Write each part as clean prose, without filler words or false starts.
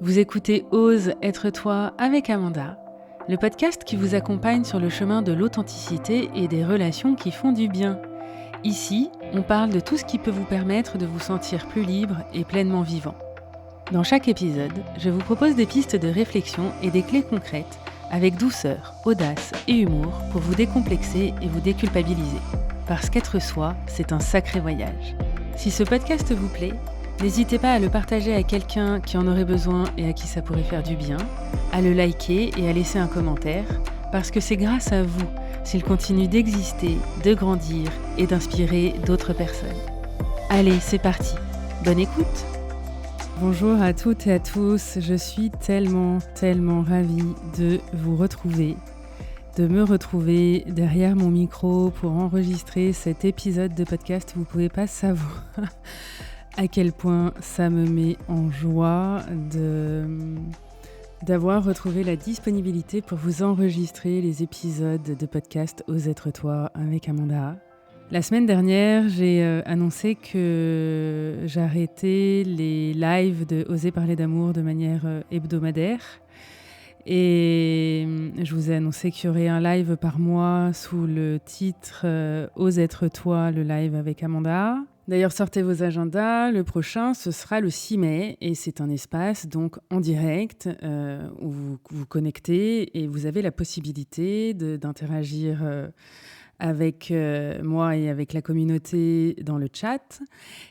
Vous écoutez Ose être toi avec Amanda, le podcast qui vous accompagne sur le chemin de l'authenticité et des relations qui font du bien. Ici, on parle de tout ce qui peut vous permettre de vous sentir plus libre et pleinement vivant. Dans chaque épisode, je vous propose des pistes de réflexion et des clés concrètes avec douceur, audace et humour pour vous décomplexer et vous déculpabiliser. Parce qu'être soi, c'est un sacré voyage. Si ce podcast vous plaît, n'hésitez pas à le partager à quelqu'un qui en aurait besoin et à qui ça pourrait faire du bien, à le liker et à laisser un commentaire, parce que c'est grâce à vous s'il continue d'exister, de grandir et d'inspirer d'autres personnes. Allez, c'est parti. Bonne écoute. Bonjour à toutes et à tous, je suis tellement ravie de vous retrouver, de me retrouver derrière mon micro pour enregistrer cet épisode de podcast. Vous pouvez pas savoir à quel point ça me met en joie d'avoir retrouvé la disponibilité pour vous enregistrer les épisodes de podcast Ose être toi avec Amanda. La semaine dernière, j'ai annoncé que j'arrêtais les lives de Oser parler d'amour de manière hebdomadaire. Et je vous ai annoncé qu'il y aurait un live par mois sous le titre Ose être toi, le live avec Amanda. D'ailleurs, sortez vos agendas. Le prochain, ce sera le 6 mai et c'est un espace donc en direct où vous vous connectez et vous avez la possibilité d'interagir avec moi et avec la communauté dans le chat.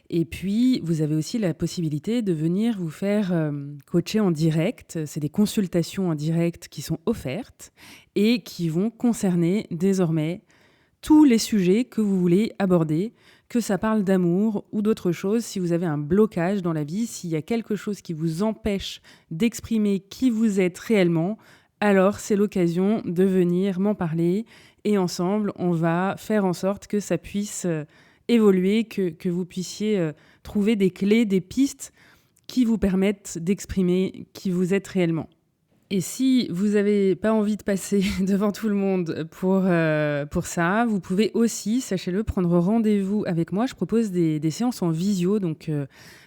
Et puis, vous avez aussi la possibilité de venir vous faire coacher en direct. C'est des consultations en direct qui sont offertes et qui vont concerner désormais tous les sujets que vous voulez aborder, que ça parle d'amour ou d'autre chose. Si vous avez un blocage dans la vie, s'il y a quelque chose qui vous empêche d'exprimer qui vous êtes réellement, alors c'est l'occasion de venir m'en parler et ensemble, on va faire en sorte que ça puisse évoluer, que vous puissiez trouver des clés, des pistes qui vous permettent d'exprimer qui vous êtes réellement. Et si vous n'avez pas envie de passer devant tout le monde pour ça, vous pouvez aussi, sachez-le, prendre rendez-vous avec moi. Je propose des séances en visio, donc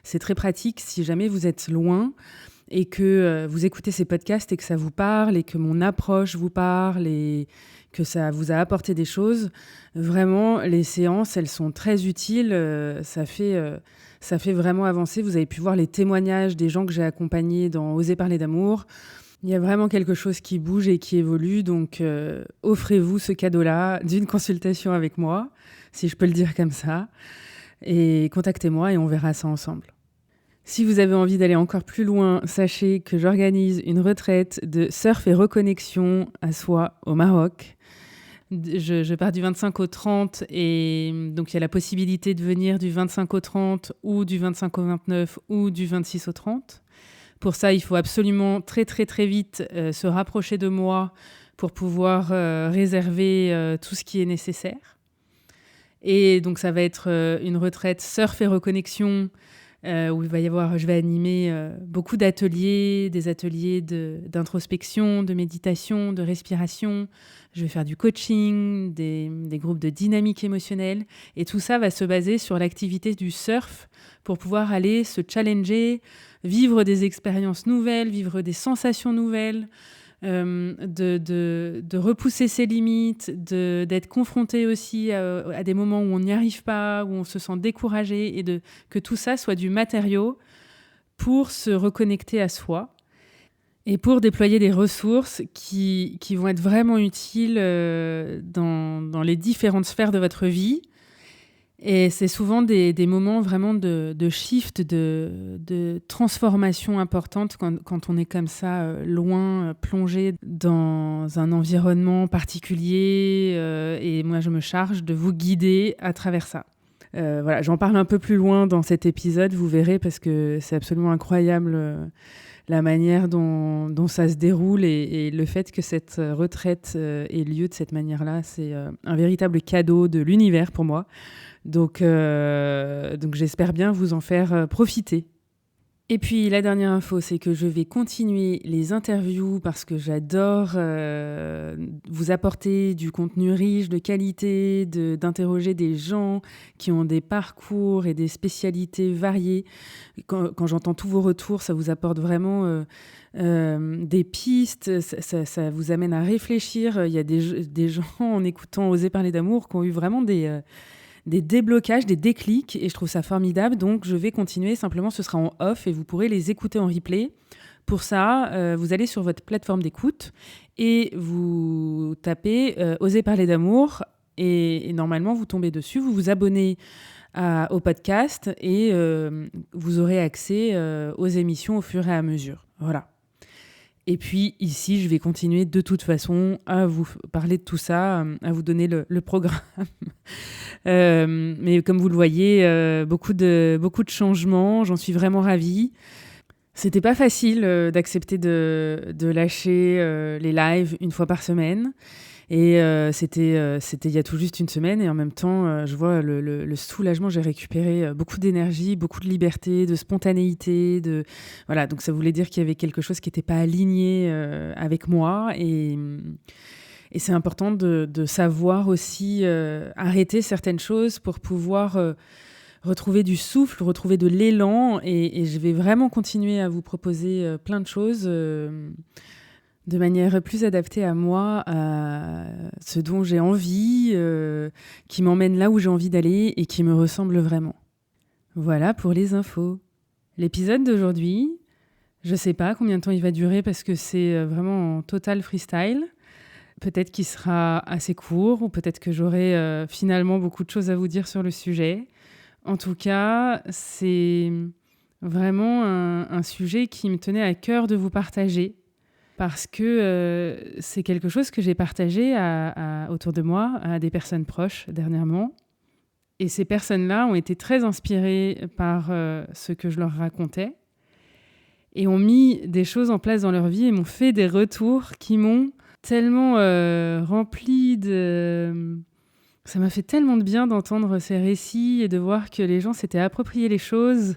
c'est très pratique si jamais vous êtes loin et que vous écoutez ces podcasts et que ça vous parle et que mon approche vous parle et que ça vous a apporté des choses. Vraiment, les séances, elles sont très utiles. Ça fait vraiment avancer. Vous avez pu voir les témoignages des gens que j'ai accompagnés dans Oser parler d'amour. Il y a vraiment quelque chose qui bouge et qui évolue, donc offrez-vous ce cadeau-là d'une consultation avec moi, si je peux le dire comme ça, et contactez-moi et on verra ça ensemble. Si vous avez envie d'aller encore plus loin, sachez que j'organise une retraite de surf et reconnexion à soi au Maroc. Je pars du 25 au 30 et donc il y a la possibilité de venir du 25 au 30 ou du 25 au 29 ou du 26 au 30. Pour ça, il faut absolument très vite se rapprocher de moi pour pouvoir réserver tout ce qui est nécessaire. Et donc, ça va être une retraite surf et reconnexion où je vais animer beaucoup d'ateliers, des ateliers d'introspection, de méditation, de respiration. Je vais faire du coaching, des groupes de dynamique émotionnelle. Et tout ça va se baser sur l'activité du surf pour pouvoir aller se challenger, vivre des expériences nouvelles, vivre des sensations nouvelles, de repousser ses limites, d'être confronté aussi à des moments où on n'y arrive pas, où on se sent découragé, et que tout ça soit du matériau pour se reconnecter à soi et pour déployer des ressources qui vont être vraiment utiles dans les différentes sphères de votre vie. Et c'est souvent des moments vraiment de shift, de transformation importante quand on est comme ça, loin, plongé dans un environnement particulier. Et moi, je me charge de vous guider à travers ça. Voilà, j'en parle un peu plus loin dans cet épisode, vous verrez, parce que c'est absolument incroyable la manière dont ça se déroule et le fait que cette retraite ait lieu de cette manière-là, c'est un véritable cadeau de l'univers pour moi. Donc j'espère bien vous en faire profiter. Et puis la dernière info, c'est que je vais continuer les interviews parce que j'adore vous apporter du contenu riche, de qualité, d'interroger des gens qui ont des parcours et des spécialités variées. Quand j'entends tous vos retours, ça vous apporte vraiment des pistes, ça vous amène à réfléchir. Il y a des gens, en écoutant Oser parler d'amour, qui ont eu vraiment des déblocages, des déclics, et je trouve ça formidable. Donc, je vais continuer. Simplement, ce sera en off et vous pourrez les écouter en replay. Pour ça, vous allez sur votre plateforme d'écoute et vous tapez Oser parler d'amour. Et normalement, vous tombez dessus. Vous vous abonnez au podcast et vous aurez accès aux émissions au fur et à mesure. Voilà. Et puis ici, je vais continuer de toute façon à vous parler de tout ça, à vous donner le programme. Mais comme vous le voyez, beaucoup de changements, j'en suis vraiment ravie. C'était pas facile d'accepter de lâcher les lives une fois par semaine. Et c'était il y a tout juste une semaine. Et en même temps, je vois le soulagement. J'ai récupéré beaucoup d'énergie, beaucoup de liberté, de spontanéité. Voilà, donc ça voulait dire qu'il y avait quelque chose qui n'était pas aligné avec moi. Et c'est important de savoir aussi arrêter certaines choses pour pouvoir retrouver du souffle, retrouver de l'élan. Et je vais vraiment continuer à vous proposer plein de choses de manière plus adaptée à moi, à ce dont j'ai envie, qui m'emmène là où j'ai envie d'aller et qui me ressemble vraiment. Voilà pour les infos. L'épisode d'aujourd'hui, je ne sais pas combien de temps il va durer parce que c'est vraiment en total freestyle. Peut-être qu'il sera assez court ou peut-être que j'aurai finalement beaucoup de choses à vous dire sur le sujet. En tout cas, c'est vraiment un sujet qui me tenait à cœur de vous partager parce que c'est quelque chose que j'ai partagé autour de moi à des personnes proches dernièrement. Et ces personnes-là ont été très inspirées par ce que je leur racontais et ont mis des choses en place dans leur vie et m'ont fait des retours qui m'ont tellement rempli de... Ça m'a fait tellement de bien d'entendre ces récits et de voir que les gens s'étaient appropriés les choses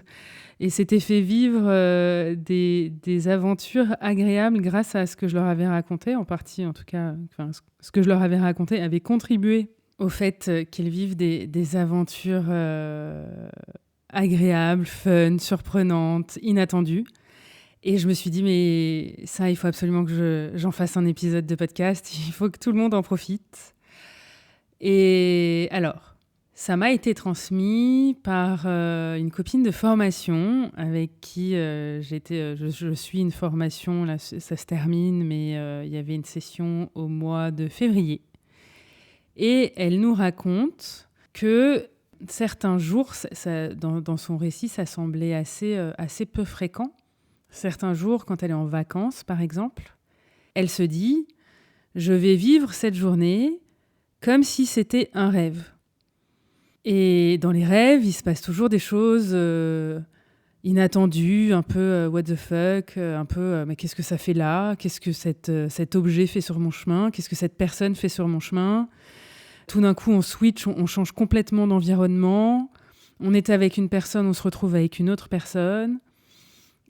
et s'étaient fait vivre des aventures agréables grâce à ce que je leur avais raconté, en partie en tout cas. Ce que je leur avais raconté avait contribué au fait qu'ils vivent des aventures agréables, fun, surprenantes, inattendues. Et je me suis dit, mais ça, il faut absolument que j'en fasse un épisode de podcast. Il faut que tout le monde en profite. Et alors, ça m'a été transmis par une copine de formation avec qui je suis une formation, là, ça se termine, mais il y avait une session au mois de février. Et elle nous raconte que certains jours, dans son récit, ça semblait assez peu fréquent. Certains jours, quand elle est en vacances, par exemple, elle se dit « Je vais vivre cette journée comme si c'était un rêve ». Et dans les rêves, il se passe toujours des choses inattendues, un peu what the fuck, un peu mais qu'est-ce que ça fait là ? Qu'est-ce que cet objet fait sur mon chemin ? Qu'est-ce que cette personne fait sur mon chemin ? Tout d'un coup, on switch, on change complètement d'environnement. On est avec une personne, on se retrouve avec une autre personne.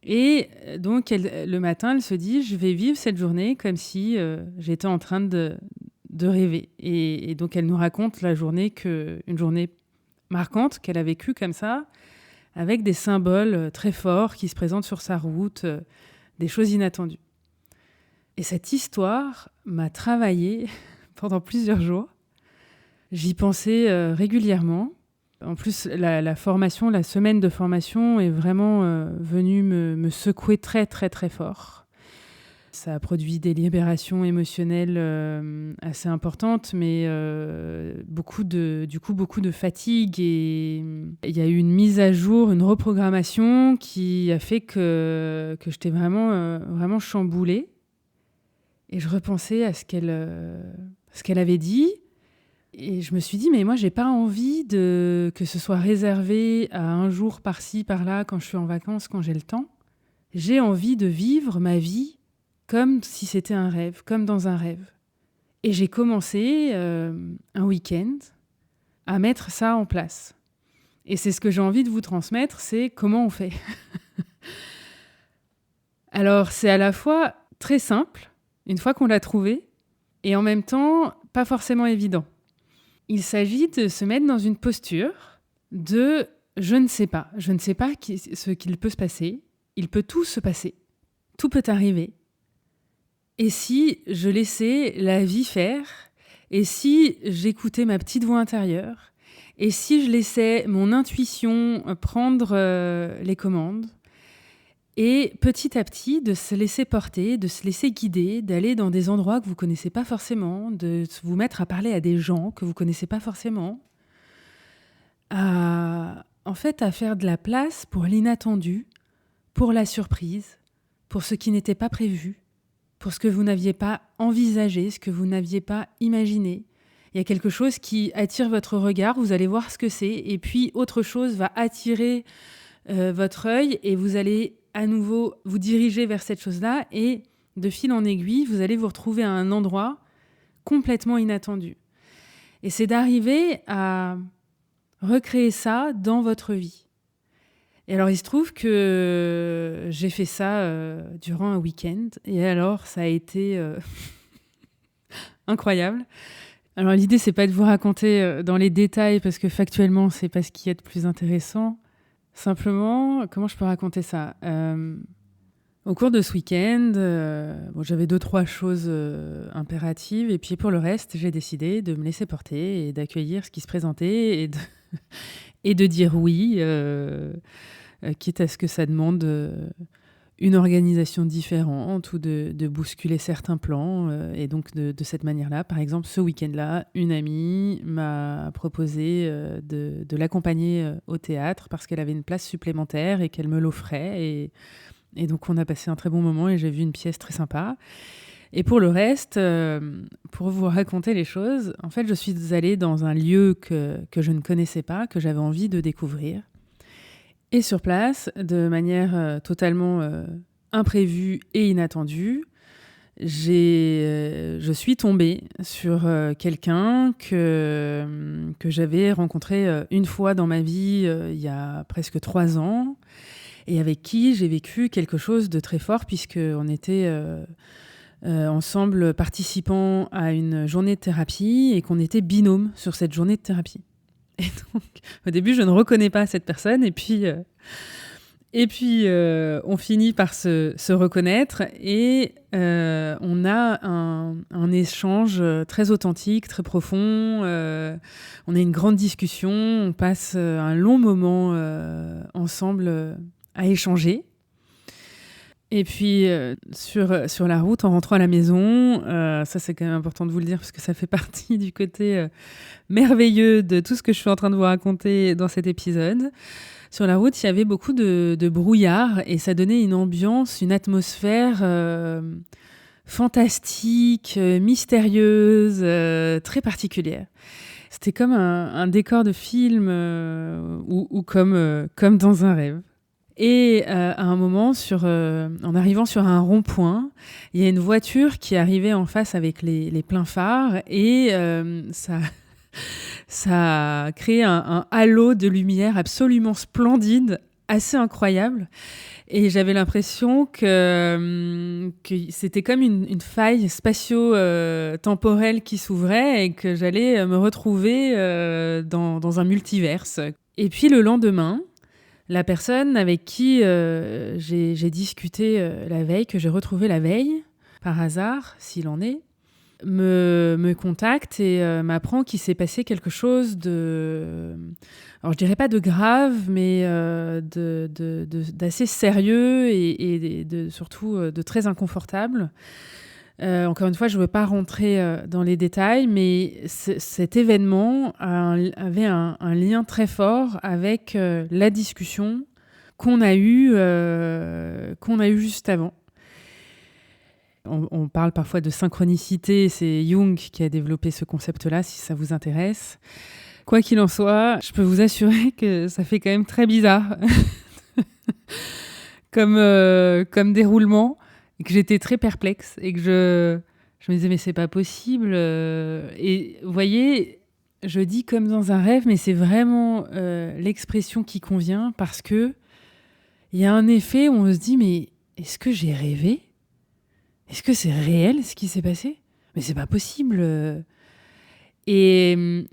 Et donc, le matin, elle se dit « Je vais vivre cette journée comme si j'étais en train de rêver ». Et donc, elle nous raconte une journée marquante qu'elle a vécue comme ça, avec des symboles très forts qui se présentent sur sa route, des choses inattendues. Et cette histoire m'a travaillée pendant plusieurs jours. J'y pensais régulièrement. En plus, la semaine de formation est vraiment venue me secouer très, très, très fort. Ça a produit des libérations émotionnelles assez importantes, mais beaucoup de fatigue. Et il y a eu une mise à jour, une reprogrammation qui a fait que j'étais vraiment chamboulée. Et je repensais à ce qu'elle avait dit. Et je me suis dit, mais moi, j'ai pas envie que ce soit réservé à un jour par-ci, par-là, quand je suis en vacances, quand j'ai le temps. J'ai envie de vivre ma vie comme si c'était un rêve, comme dans un rêve. Et j'ai commencé un week-end à mettre ça en place. Et c'est ce que j'ai envie de vous transmettre, c'est comment on fait. Alors, c'est à la fois très simple, une fois qu'on l'a trouvé, et en même temps, pas forcément évident. Il s'agit de se mettre dans une posture de je ne sais pas. Je ne sais pas ce qu'il peut se passer. Il peut tout se passer. Tout peut arriver. Et si je laissais la vie faire? Et si j'écoutais ma petite voix intérieure? Et si je laissais mon intuition prendre les commandes? Et petit à petit, de se laisser porter, de se laisser guider, d'aller dans des endroits que vous ne connaissez pas forcément, de vous mettre à parler à des gens que vous ne connaissez pas forcément, en fait, à faire de la place pour l'inattendu, pour la surprise, pour ce qui n'était pas prévu, pour ce que vous n'aviez pas envisagé, ce que vous n'aviez pas imaginé. Il y a quelque chose qui attire votre regard, vous allez voir ce que c'est, et puis autre chose va attirer votre œil, et vous allez à nouveau vous diriger vers cette chose-là, et de fil en aiguille, vous allez vous retrouver à un endroit complètement inattendu. Et c'est d'arriver à recréer ça dans votre vie. Et alors, il se trouve que j'ai fait ça durant un week-end. Et alors, ça a été incroyable. Alors, l'idée, c'est pas de vous raconter dans les détails, parce que factuellement, c'est pas ce qui est de plus intéressant. Simplement, comment je peux raconter ça ? Au cours de ce week-end, j'avais 2-3 choses impératives. Et puis, pour le reste, j'ai décidé de me laisser porter et d'accueillir ce qui se présentait et de dire oui, quitte à ce que ça demande une organisation différente ou de bousculer certains plans. Et donc, de cette manière-là, par exemple, ce week-end-là, une amie m'a proposé de l'accompagner au théâtre parce qu'elle avait une place supplémentaire et qu'elle me l'offrait. Et donc, on a passé un très bon moment et j'ai vu une pièce très sympa. Et pour le reste, pour vous raconter les choses, en fait, je suis allée dans un lieu que je ne connaissais pas, que j'avais envie de découvrir. Et sur place, de manière totalement imprévue et inattendue, je suis tombée sur quelqu'un que j'avais rencontré une fois dans ma vie, il y a presque 3 ans, et avec qui j'ai vécu quelque chose de très fort, puisqu'on était ensemble participants à une journée de thérapie et qu'on était binômes sur cette journée de thérapie. Et donc, au début, je ne reconnais pas cette personne. Et puis, on finit par se reconnaître. Et on a un échange très authentique, très profond. On a une grande discussion. On passe un long moment ensemble à échanger. Et puis, sur la route, en rentrant à la maison, ça c'est quand même important de vous le dire parce que ça fait partie du côté merveilleux de tout ce que je suis en train de vous raconter dans cet épisode. Sur la route, il y avait beaucoup de brouillard et ça donnait une ambiance, une atmosphère fantastique, mystérieuse, très particulière. C'était comme un décor de film ou comme dans un rêve. Et à un moment, en arrivant sur un rond-point, il y a une voiture qui arrivait en face avec les pleins phares et ça a créé un halo de lumière absolument splendide, assez incroyable. Et j'avais l'impression que c'était comme une faille spatio-temporelle qui s'ouvrait et que j'allais me retrouver dans un multiverse. Et puis le lendemain, la personne avec qui j'ai discuté la veille, que j'ai retrouvée la veille, par hasard, s'il en est, me contacte et m'apprend qu'il s'est passé quelque chose alors je dirais pas de grave, mais d'assez sérieux et surtout de très inconfortable. Encore une fois, je ne veux pas rentrer dans les détails, mais cet événement avait un lien très fort avec la discussion qu'on a eue juste avant. On parle parfois de synchronicité, c'est Jung qui a développé ce concept-là, si ça vous intéresse. Quoi qu'il en soit, je peux vous assurer que ça fait quand même très bizarre comme déroulement, et que j'étais très perplexe et que je me disais mais c'est pas possible. Et vous voyez, je dis comme dans un rêve, mais c'est vraiment l'expression qui convient parce que il y a un effet où on se dit, mais est-ce que j'ai rêvé ? Est-ce que c'est réel ce qui s'est passé ? Mais c'est pas possible. Et,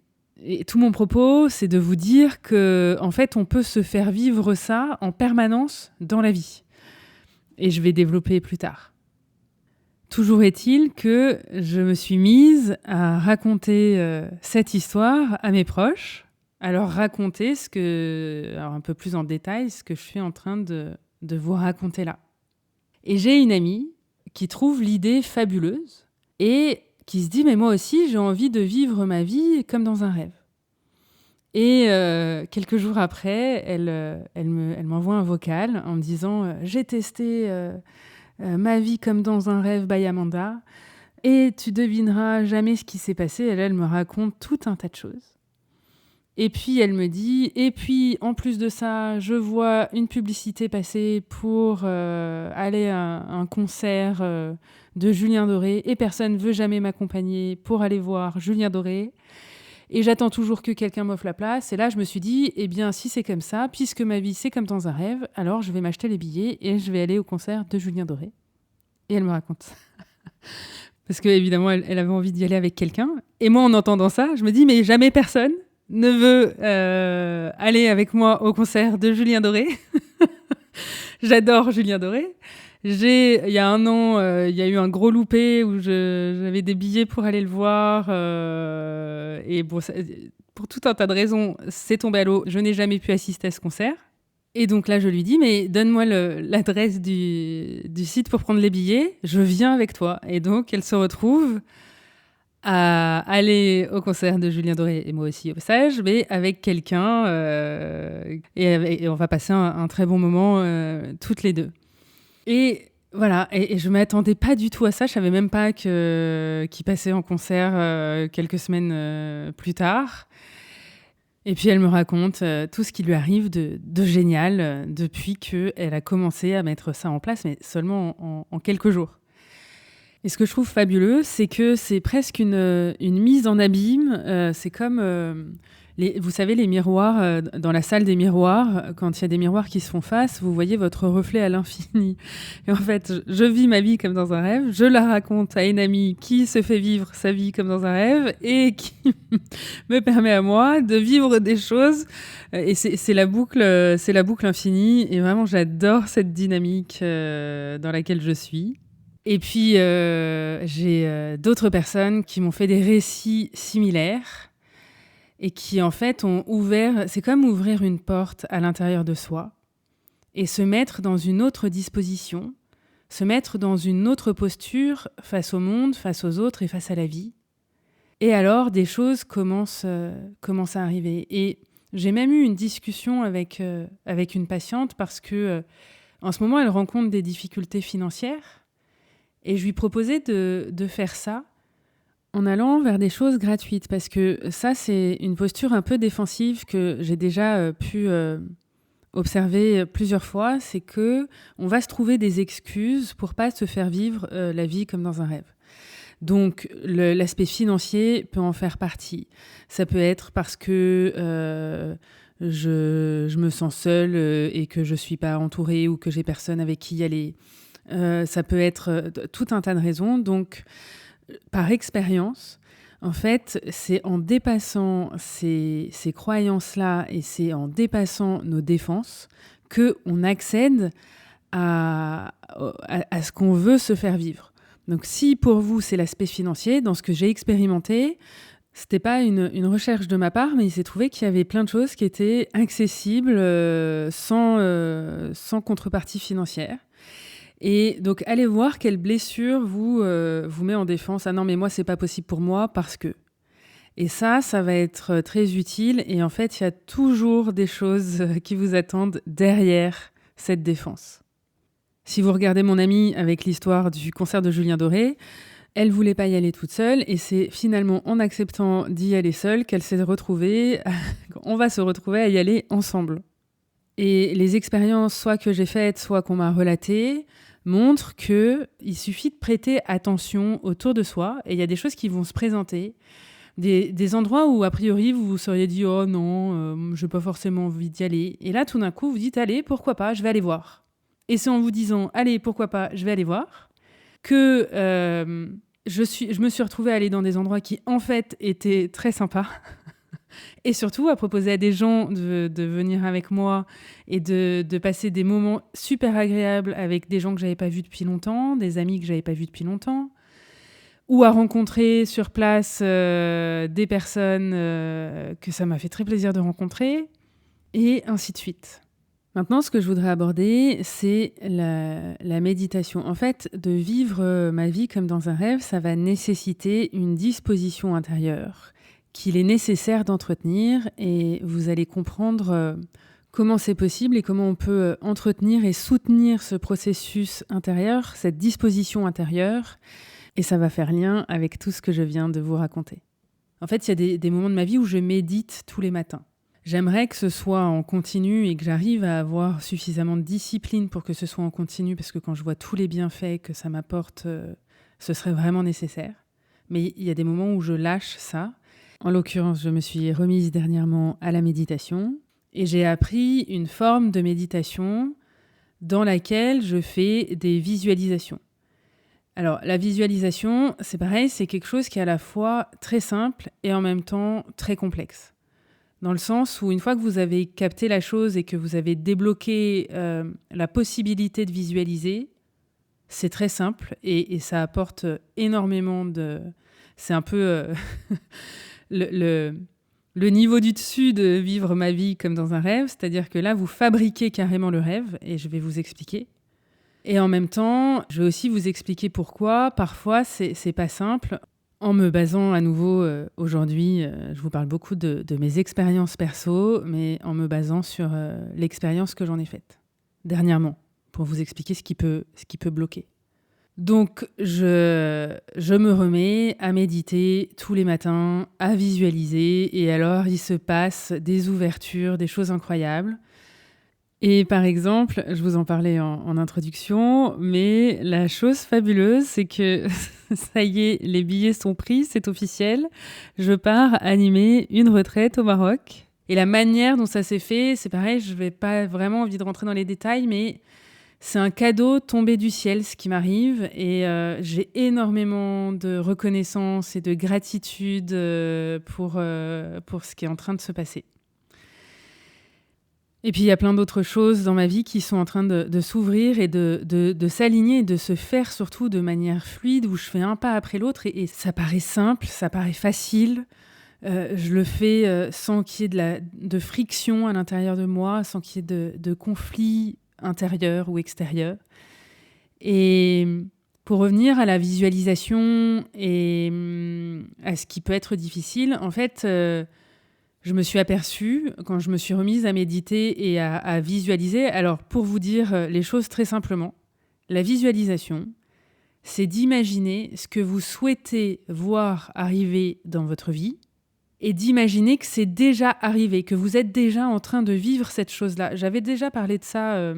et tout mon propos, c'est de vous dire que, en fait, on peut se faire vivre ça en permanence dans la vie. Et je vais développer plus tard. Toujours est-il que je me suis mise à raconter cette histoire à mes proches, à leur raconter alors un peu plus en détail, ce que je suis en train de vous raconter là. Et j'ai une amie qui trouve l'idée fabuleuse et qui se dit « mais moi aussi, j'ai envie de vivre ma vie comme dans un rêve ». Et quelques jours après, elle m'envoie un vocal en me disant « j'ai testé ma vie comme dans un rêve by Amanda et tu devineras jamais ce qui s'est passé ». Elle me raconte tout un tas de choses. Et puis elle me dit, et puis en plus de ça, je vois une publicité passer pour aller à un concert de Julien Doré et personne ne veut jamais m'accompagner pour aller voir Julien Doré. Et j'attends toujours que quelqu'un m'offre la place. Et là, je me suis dit, eh bien, si c'est comme ça, puisque ma vie, c'est comme dans un rêve, alors je vais m'acheter les billets et je vais aller au concert de Julien Doré. Et elle me raconte. Parce qu'évidemment, elle avait envie d'y aller avec quelqu'un. Et moi, en entendant ça, je me dis, mais jamais personne ne veut aller avec moi au concert de Julien Doré. J'adore Julien Doré. Il y a un an, il y a eu un gros loupé où j'avais des billets pour aller le voir. Et bon, pour tout un tas de raisons, c'est tombé à l'eau. Je n'ai jamais pu assister à ce concert. Et donc là, je lui dis, mais donne-moi l'adresse du site pour prendre les billets. Je viens avec toi. Et donc, elle se retrouve à aller au concert de Julien Doré, et moi aussi au passage, mais avec quelqu'un. Et on va passer un très bon moment toutes les deux. Et voilà, et je ne m'attendais pas du tout à ça. Je ne savais même pas qu'il passait en concert quelques semaines plus tard. Et puis elle me raconte tout ce qui lui arrive de génial depuis qu'elle a commencé à mettre ça en place, mais seulement en quelques jours. Et ce que je trouve fabuleux, c'est que c'est presque une mise en abîme. C'est comme, vous savez, les miroirs, dans la salle des miroirs, quand il y a des miroirs qui se font face, vous voyez votre reflet à l'infini. Et en fait, je vis ma vie comme dans un rêve, je la raconte à une amie qui se fait vivre sa vie comme dans un rêve et qui me permet à moi de vivre des choses. Et c'est la boucle infinie. Et vraiment, j'adore cette dynamique dans laquelle je suis. Et puis, j'ai d'autres personnes qui m'ont fait des récits similaires et qui, en fait, ont ouvert... C'est comme ouvrir une porte à l'intérieur de soi et se mettre dans une autre disposition, se mettre dans une autre posture face au monde, face aux autres et face à la vie. Et alors, des choses commencent à arriver. Et j'ai même eu une discussion avec une patiente parce que, en ce moment, elle rencontre des difficultés financières. Et je lui proposais de faire ça en allant vers des choses gratuites. Parce que ça, c'est une posture un peu défensive que j'ai déjà pu observer plusieurs fois. C'est qu'on va se trouver des excuses pour pas se faire vivre la vie comme dans un rêve. Donc, l'aspect financier peut en faire partie. Ça peut être parce que je me sens seule et que je ne suis pas entourée ou que j'ai personne avec qui y aller. Ça peut être tout un tas de raisons. Donc, par expérience, en fait, c'est en dépassant ces croyances-là et c'est en dépassant nos défenses qu'on accède à ce qu'on veut se faire vivre. Donc, si pour vous, c'est l'aspect financier, dans ce que j'ai expérimenté, c'était pas une recherche de ma part, mais il s'est trouvé qu'il y avait plein de choses qui étaient accessibles sans contrepartie financière. Et donc, allez voir quelle blessure vous met en défense. Ah non, mais moi, c'est pas possible pour moi parce que... Et ça va être très utile. Et en fait, il y a toujours des choses qui vous attendent derrière cette défense. Si vous regardez mon amie avec l'histoire du concert de Julien Doré, elle voulait pas y aller toute seule. Et c'est finalement en acceptant d'y aller seule qu'elle s'est retrouvée... On va se retrouver à y aller ensemble. Et les expériences, soit que j'ai faites, soit qu'on m'a relatées, montrent qu'il suffit de prêter attention autour de soi. Et il y a des choses qui vont se présenter. Des endroits où, a priori, vous vous seriez dit « Oh non, je n'ai pas forcément envie d'y aller ». Et là, tout d'un coup, vous dites « Allez, pourquoi pas, je vais aller voir ». Et c'est en vous disant « Allez, pourquoi pas, je vais aller voir » que je me suis retrouvée à aller dans des endroits qui, en fait, étaient très sympas. Et surtout, à proposer à des gens de venir avec moi et de passer des moments super agréables avec des gens que je n'avais pas vus depuis longtemps, des amis que je n'avais pas vus depuis longtemps, ou à rencontrer sur place des personnes que ça m'a fait très plaisir de rencontrer, et ainsi de suite. Maintenant, ce que je voudrais aborder, c'est la méditation. En fait, de vivre ma vie comme dans un rêve, ça va nécessiter une disposition intérieure qu'il est nécessaire d'entretenir, et vous allez comprendre comment c'est possible et comment on peut entretenir et soutenir ce processus intérieur, cette disposition intérieure, et ça va faire lien avec tout ce que je viens de vous raconter. En fait, il y a des moments de ma vie où je médite tous les matins. J'aimerais que ce soit en continu et que j'arrive à avoir suffisamment de discipline pour que ce soit en continu, parce que quand je vois tous les bienfaits que ça m'apporte, ce serait vraiment nécessaire. Mais il y a des moments où je lâche ça. En l'occurrence, je me suis remise dernièrement à la méditation et j'ai appris une forme de méditation dans laquelle je fais des visualisations. Alors, la visualisation, c'est pareil, c'est quelque chose qui est à la fois très simple et en même temps très complexe. Dans le sens où une fois que vous avez capté la chose et que vous avez débloqué la possibilité de visualiser, c'est très simple et ça apporte énormément de... C'est un peu le niveau du dessus de vivre ma vie comme dans un rêve, c'est-à-dire que là, vous fabriquez carrément le rêve, et je vais vous expliquer. Et en même temps, je vais aussi vous expliquer pourquoi parfois c'est pas simple. En me basant à nouveau, aujourd'hui, je vous parle beaucoup de mes expériences perso, mais en me basant sur l'expérience que j'en ai faite dernièrement, pour vous expliquer ce qui peut bloquer. Donc, je me remets à méditer tous les matins, à visualiser, et alors il se passe des ouvertures, des choses incroyables. Et par exemple, je vous en parlais en introduction, mais la chose fabuleuse, c'est que ça y est, les billets sont pris, c'est officiel. Je pars animer une retraite au Maroc. Et la manière dont ça s'est fait, c'est pareil, je n'ai pas vraiment envie de rentrer dans les détails, mais c'est un cadeau tombé du ciel, ce qui m'arrive. Et j'ai énormément de reconnaissance et de gratitude pour ce qui est en train de se passer. Et puis, il y a plein d'autres choses dans ma vie qui sont en train de s'ouvrir et de s'aligner et de se faire surtout de manière fluide, où je fais un pas après l'autre. Et ça paraît simple, ça paraît facile. Je le fais sans qu'il y ait de friction à l'intérieur de moi, sans qu'il y ait de conflit intérieur ou extérieur. Et pour revenir à la visualisation et à ce qui peut être difficile, en fait... je me suis aperçue, quand je me suis remise à méditer et à visualiser, alors pour vous dire les choses très simplement, la visualisation, c'est d'imaginer ce que vous souhaitez voir arriver dans votre vie et d'imaginer que c'est déjà arrivé, que vous êtes déjà en train de vivre cette chose-là. J'avais déjà parlé de ça,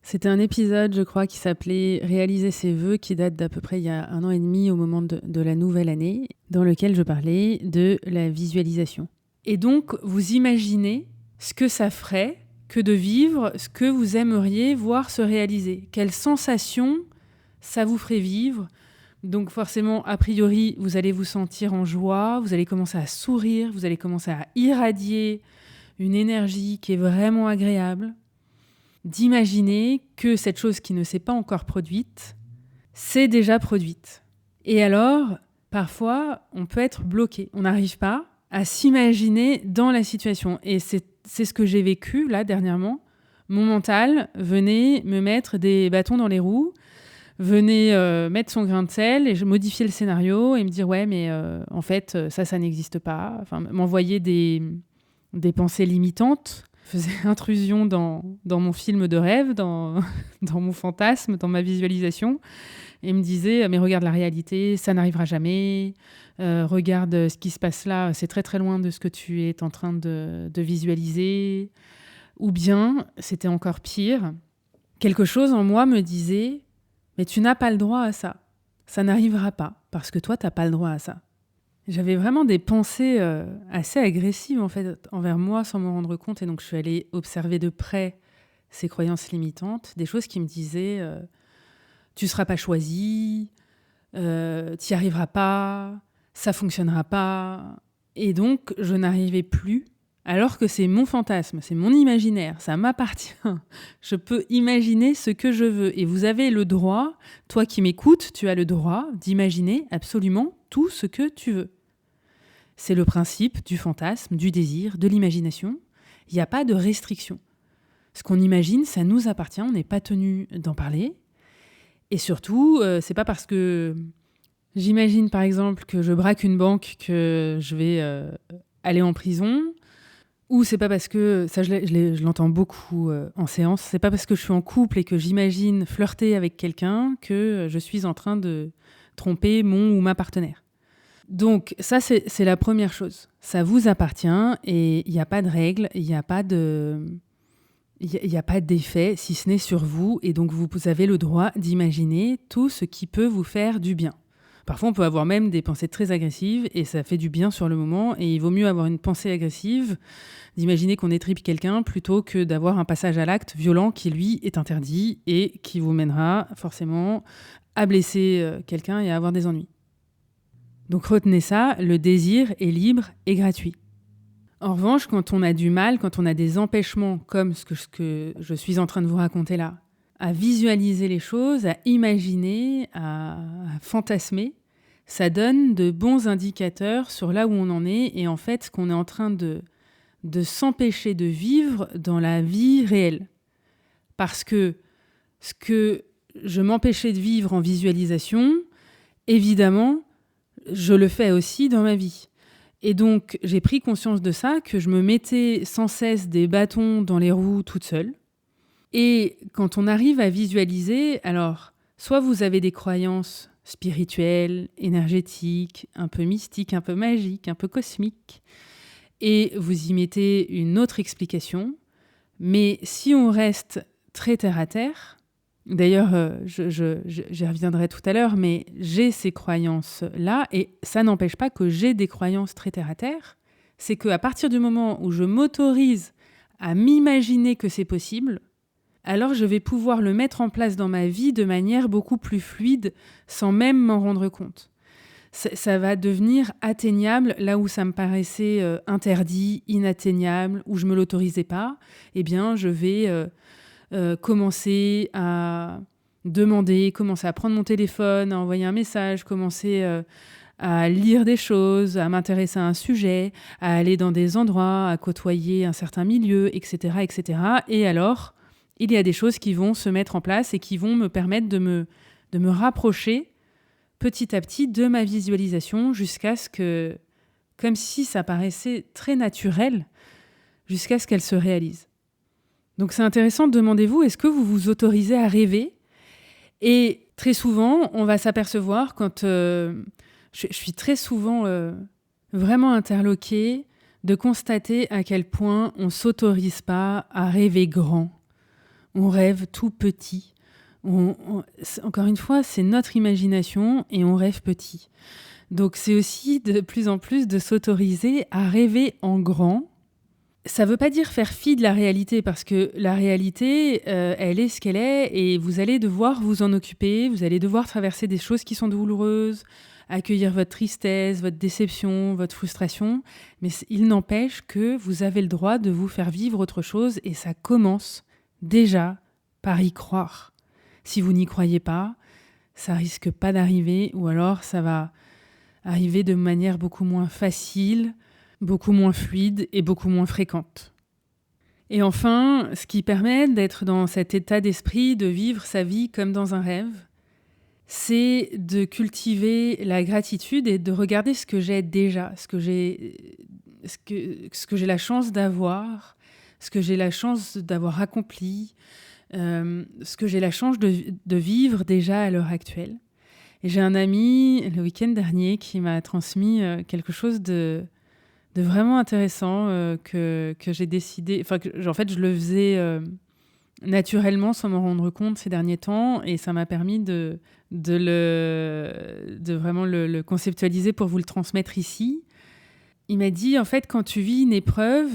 c'était un épisode, je crois, qui s'appelait « Réaliser ses vœux », qui date d'à peu près il y a 1 an et demi au moment de la nouvelle année, dans lequel je parlais de la visualisation. Et donc, vous imaginez ce que ça ferait que de vivre ce que vous aimeriez voir se réaliser. Quelles sensations ça vous ferait vivre. Donc forcément, a priori, vous allez vous sentir en joie, vous allez commencer à sourire, vous allez commencer à irradier une énergie qui est vraiment agréable. D'imaginer que cette chose qui ne s'est pas encore produite, c'est déjà produite. Et alors, parfois, on peut être bloqué. On n'arrive pas à s'imaginer dans la situation. Et c'est ce que j'ai vécu, là, dernièrement. Mon mental venait me mettre des bâtons dans les roues, venait mettre son grain de sel et modifier le scénario et me dire « Ouais, mais en fait, ça n'existe pas ». Enfin, m'envoyer des pensées limitantes, faisait intrusion dans mon film de rêve, dans mon fantasme, dans ma visualisation, et me disait « Mais regarde la réalité, ça n'arrivera jamais ». Regarde ce qui se passe là, c'est très très loin de ce que tu es en train de visualiser. Ou bien, c'était encore pire, quelque chose en moi me disait « Mais tu n'as pas le droit à ça. Ça n'arrivera pas, parce que toi, tu n'as pas le droit à ça. » J'avais vraiment des pensées assez agressives en fait envers moi sans m'en rendre compte. Et donc je suis allée observer de près ces croyances limitantes, des choses qui me disaient tu seras pas choisi, tu n'y arriveras pas, ça fonctionnera pas. Et donc je n'arrivais plus, alors que c'est mon fantasme, c'est mon imaginaire, ça m'appartient. Je peux imaginer ce que je veux. Et vous avez le droit, toi qui m'écoutes, tu as le droit d'imaginer absolument tout ce que tu veux. C'est le principe du fantasme, du désir, de l'imagination. Il n'y a pas de restriction. Ce qu'on imagine, ça nous appartient, on n'est pas tenu d'en parler. Et surtout, c'est pas parce que j'imagine par exemple que je braque une banque que je vais aller en prison, ou c'est pas parce que, ça je l'entends beaucoup en séance, c'est pas parce que je suis en couple et que j'imagine flirter avec quelqu'un que je suis en train de tromper mon ou ma partenaire. Donc ça, c'est la première chose. Ça vous appartient et il n'y a pas de règles, il n'y a pas d'effet, si ce n'est sur vous. Et donc vous avez le droit d'imaginer tout ce qui peut vous faire du bien. Parfois, on peut avoir même des pensées très agressives et ça fait du bien sur le moment. Et il vaut mieux avoir une pensée agressive, d'imaginer qu'on étripe quelqu'un, plutôt que d'avoir un passage à l'acte violent qui, lui, est interdit et qui vous mènera forcément à blesser quelqu'un et à avoir des ennuis. Donc retenez ça, le désir est libre et gratuit. En revanche, quand on a du mal, quand on a des empêchements comme ce que je suis en train de vous raconter là, à visualiser les choses, à imaginer, à fantasmer, ça donne de bons indicateurs sur là où on en est et en fait ce qu'on est en train de s'empêcher de vivre dans la vie réelle. Parce que ce que je m'empêchais de vivre en visualisation, évidemment, je le fais aussi dans ma vie. Et donc, j'ai pris conscience de ça, que je me mettais sans cesse des bâtons dans les roues toute seule. Et quand on arrive à visualiser, alors, soit vous avez des croyances spirituelles, énergétiques, un peu mystiques, un peu magiques, un peu cosmiques, et vous y mettez une autre explication. Mais si on reste très terre à terre, d'ailleurs, j'y reviendrai tout à l'heure, mais j'ai ces croyances-là, et ça n'empêche pas que j'ai des croyances très terre-à-terre. C'est qu'à partir du moment où je m'autorise à m'imaginer que c'est possible, alors je vais pouvoir le mettre en place dans ma vie de manière beaucoup plus fluide, sans même m'en rendre compte. Ça va devenir atteignable là où ça me paraissait interdit, inatteignable, où je ne me l'autorisais pas. Eh bien, je vais... commencer à demander, commencer à prendre mon téléphone, à envoyer un message, commencer à lire des choses, à m'intéresser à un sujet, à aller dans des endroits, à côtoyer un certain milieu, etc., etc. Et alors, il y a des choses qui vont se mettre en place et qui vont me permettre de me rapprocher petit à petit de ma visualisation jusqu'à ce que, comme si ça paraissait très naturel, jusqu'à ce qu'elle se réalise. Donc c'est intéressant, demandez-vous, est-ce que vous vous autorisez à rêver ? Et très souvent, on va s'apercevoir quand... je suis très souvent vraiment interloquée de constater à quel point on ne s'autorise pas à rêver grand. On rêve tout petit. Encore une fois, c'est notre imagination et on rêve petit. Donc c'est aussi de plus en plus de s'autoriser à rêver en grand. Ça ne veut pas dire faire fi de la réalité, parce que la réalité, elle est ce qu'elle est, et vous allez devoir vous en occuper, vous allez devoir traverser des choses qui sont douloureuses, accueillir votre tristesse, votre déception, votre frustration, mais il n'empêche que vous avez le droit de vous faire vivre autre chose, et ça commence déjà par y croire. Si vous n'y croyez pas, ça risque pas d'arriver, ou alors ça va arriver de manière beaucoup moins facile, beaucoup moins fluide et beaucoup moins fréquente. Et enfin, ce qui permet d'être dans cet état d'esprit, de vivre sa vie comme dans un rêve, c'est de cultiver la gratitude et de regarder ce que j'ai déjà, ce que j'ai la chance d'avoir, ce que j'ai la chance d'avoir accompli, ce que j'ai la chance de vivre déjà à l'heure actuelle. Et j'ai un ami, le week-end dernier, qui m'a transmis quelque chose de vraiment intéressant que j'ai décidé... Enfin, en fait, je le faisais naturellement sans m'en rendre compte ces derniers temps, et ça m'a permis de vraiment le conceptualiser pour vous le transmettre ici. Il m'a dit, en fait, quand tu vis une épreuve,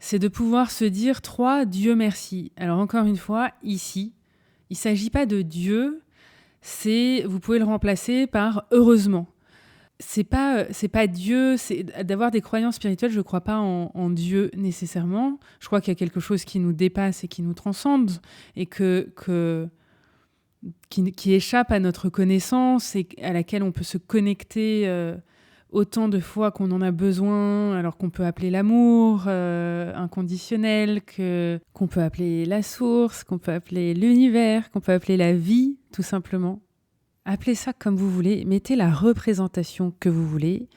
c'est de pouvoir se dire 3 Dieu merci. Alors encore une fois, ici, il ne s'agit pas de Dieu, vous pouvez le remplacer par heureusement. C'est pas Dieu, c'est d'avoir des croyances spirituelles. Je ne crois pas en Dieu nécessairement. Je crois qu'il y a quelque chose qui nous dépasse et qui nous transcende et qui échappe à notre connaissance et à laquelle on peut se connecter autant de fois qu'on en a besoin, alors qu'on peut appeler l'amour inconditionnel, qu'on peut appeler la source, qu'on peut appeler l'univers, qu'on peut appeler la vie, tout simplement. Appelez ça comme vous voulez, mettez la représentation que vous voulez.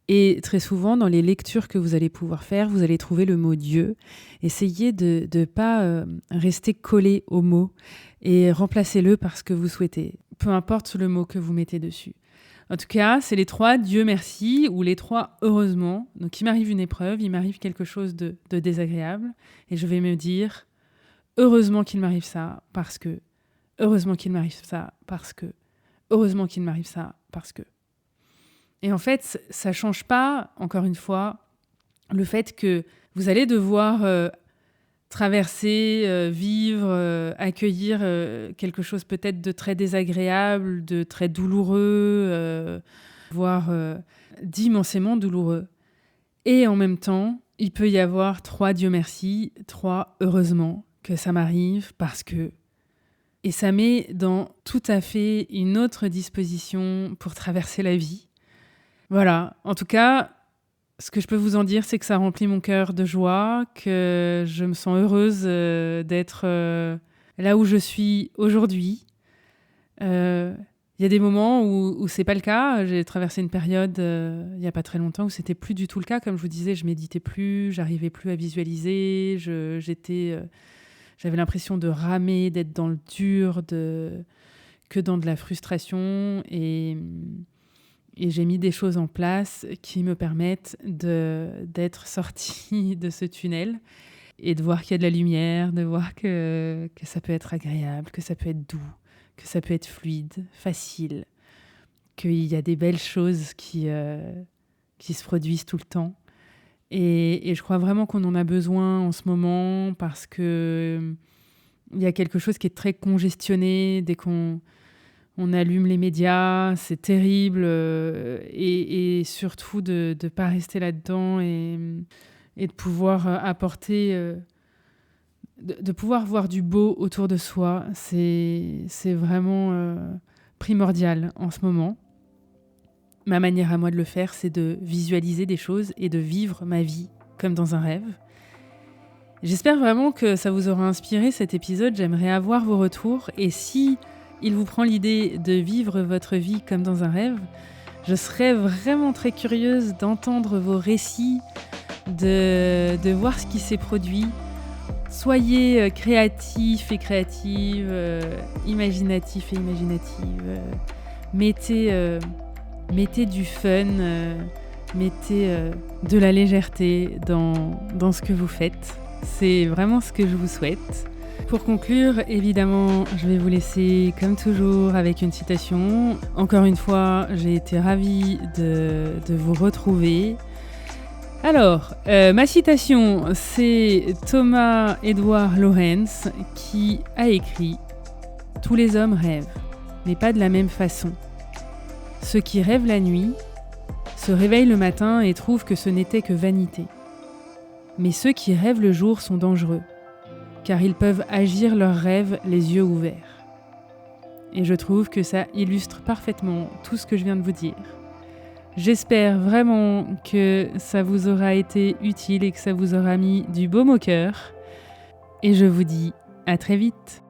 Et très souvent, dans les lectures que vous allez pouvoir faire, vous allez trouver le mot Dieu. Essayez de ne pas rester collé au mot et remplacez-le par ce que vous souhaitez, peu importe le mot que vous mettez dessus. En tout cas, c'est les 3 Dieu merci ou les 3 heureusement. Donc il m'arrive une épreuve, il m'arrive quelque chose de désagréable et je vais me dire heureusement qu'il m'arrive ça parce que, heureusement qu'il m'arrive ça parce que, heureusement qu'il m'arrive ça parce que. Et en fait, ça ne change pas, encore une fois, le fait que vous allez devoir traverser, vivre, accueillir quelque chose peut-être de très désagréable, de très douloureux, voire d'immensément douloureux. Et en même temps, il peut y avoir 3 Dieu merci, 3 heureusement que ça m'arrive parce que... Et ça met dans tout à fait une autre disposition pour traverser la vie. Voilà, en tout cas, ce que je peux vous en dire, c'est que ça remplit mon cœur de joie, que je me sens heureuse d'être là où je suis aujourd'hui. Il y a des moments où c'est pas le cas. J'ai traversé une période il y a pas très longtemps où c'était plus du tout le cas. Comme je vous disais, je méditais plus, j'arrivais plus à visualiser, j'avais l'impression de ramer, d'être dans le dur, que dans de la frustration. Et j'ai mis des choses en place qui me permettent d'être sortie de ce tunnel et de voir qu'il y a de la lumière, de voir que ça peut être agréable, que ça peut être doux, que ça peut être fluide, facile, qu'il y a des belles choses qui se produisent tout le temps. Et je crois vraiment qu'on en a besoin en ce moment parce que il y a quelque chose qui est très congestionné dès qu'on allume les médias, c'est terrible, et surtout de ne pas rester là-dedans et de pouvoir apporter, de pouvoir voir du beau autour de soi, c'est vraiment primordial en ce moment. Ma manière à moi de le faire, c'est de visualiser des choses et de vivre ma vie comme dans un rêve. J'espère vraiment que ça vous aura inspiré cet épisode, j'aimerais avoir vos retours et si il vous prend l'idée de vivre votre vie comme dans un rêve, je serais vraiment très curieuse d'entendre vos récits, de voir ce qui s'est produit. Soyez créatifs et créatives, imaginatifs et imaginatives. Mettez du fun, mettez de la légèreté dans ce que vous faites. C'est vraiment ce que je vous souhaite. Pour conclure, évidemment, je vais vous laisser comme toujours avec une citation. Encore une fois, j'ai été ravie de vous retrouver. Alors, ma citation, c'est Thomas Edward Lawrence qui a écrit « Tous les hommes rêvent, mais pas de la même façon. Ceux qui rêvent la nuit se réveillent le matin et trouvent que ce n'était que vanité. Mais ceux qui rêvent le jour sont dangereux, car ils peuvent agir leurs rêves les yeux ouverts. » Et je trouve que ça illustre parfaitement tout ce que je viens de vous dire. J'espère vraiment que ça vous aura été utile et que ça vous aura mis du baume au cœur. Et je vous dis à très vite.